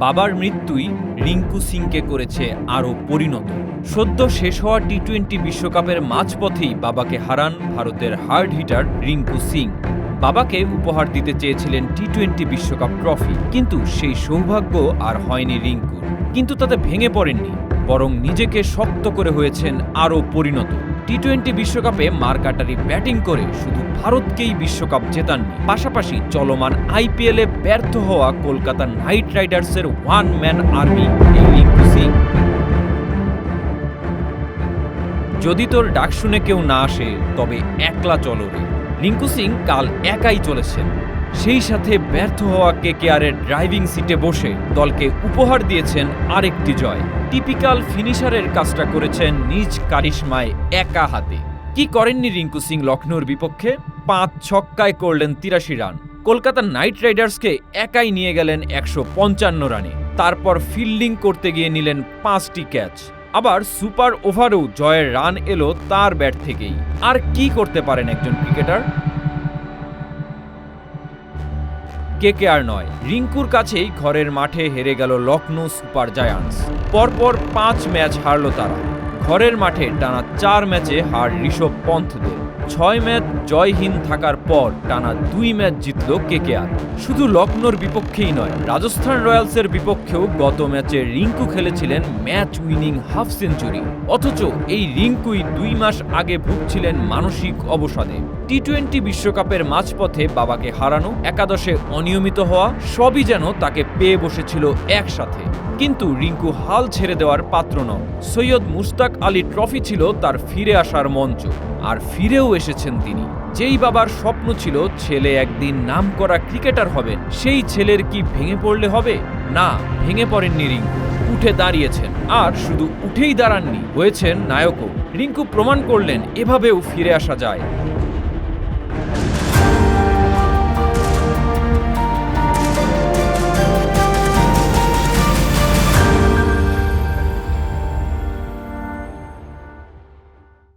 বাবার মৃত্যুই রিঙ্কু সিংকে করেছে আরও পরিণত। সদ্য শেষ হওয়া টি-20 বিশ্বকাপের মাঝপথেই বাবাকে হারান ভারতের হার্ড হিটার রিঙ্কু সিং। বাবাকে উপহার দিতে চেয়েছিলেন টি-20 বিশ্বকাপ ট্রফি, কিন্তু সেই সৌভাগ্য আর হয়নি রিঙ্কুর। কিন্তু তাতে ভেঙে পড়েননি, বরং নিজেকে শক্ত করে হয়েছেন আরও পরিণত। টি-20 বিশ্বকাপে মারকাটারি ব্যাটিং করে শুধু ভারতকেই বিশ্বকাপ জেতাননি, পাশাপাশি চলমান আইপিএলে ব্যর্থ হওয়া কলকাতা নাইট রাইডার্সের ওয়ান ম্যান আর্মি এই রিঙ্কু সিং। যদি তোর ডাক শুনে কেউ না আসে তবে একলা চলো রে। রিঙ্কু সিং কাল একাই চলেছেন, সেই সাথে ব্যর্থ হওয়া কেকেআরের ড্রাইভিং সিটে বসে দলকে উপহার দিয়েছেন আরেকটি জয়। টিপিক্যাল ফিনিশারের কাজটা করেছেন নিজ কারিশমায় একা হাতে। কি করেননি রিঙ্কু সিং লখনৌর বিপক্ষে? 5 ছক্কায় করলেন 83 রান। কলকাতা নাইট রাইডার্সকে একাই নিয়ে গেলেন 155 রানে। তারপর ফিল্ডিং করতে গিয়ে নিলেন 5টি ক্যাচ। আবার সুপার ওভারেও জয়ের রান এলো তার ব্যাট থেকেই। আর কি করতে পারেন একজন ক্রিকেটার? কেকেআর নয়, রিঙ্কুর কাছেই ঘরের মাঠে হেরে গেল লখনৌ সুপার জায়ান্টস। পরপর 5 ম্যাচ হারল তারা। ঘরের মাঠে টানা 4 ম্যাচে হার ঋষভ পন্থদের। 6 ম্যাচ জয়হীন থাকার পর টানা 2 ম্যাচ জিতল কেকেআর। শুধু লখনৌর বিপক্ষেই নয়, রাজস্থান রয়্যালসের বিপক্ষেও গত ম্যাচে রিঙ্কু খেলেছিলেন ম্যাচ উইনিং হাফ সেঞ্চুরি। অথচ এই রিঙ্কুই 2 মাস আগে ভুগছিলেন মানসিক অবসাদে। টি-20 বিশ্বকাপের মাঝপথে বাবাকে হারানো, একাদশে অনিয়মিত হওয়া, সবই যেন তাকে পেয়ে বসেছিল একসাথে। কিন্তু রিঙ্কু হাল ছেড়ে দেওয়ার পাত্র নন। সৈয়দ মুশতাক আলী ট্রফি ছিল তার ফিরে আসার মঞ্চ, আর ফিরেও এসেছেন তিনি। যেই বাবার স্বপ্ন ছিল ছেলে একদিন নামকরা ক্রিকেটার হবেন, সেই ছেলের কি ভেঙে পড়লে হবে? না, ভেঙে পড়েননি রিঙ্কু, উঠে দাঁড়িয়েছেন। আর শুধু উঠেই দাঁড়াননি, হয়েছেন নায়কও। রিঙ্কু প্রমাণ করলেন এভাবেও ফিরে আসা যায়।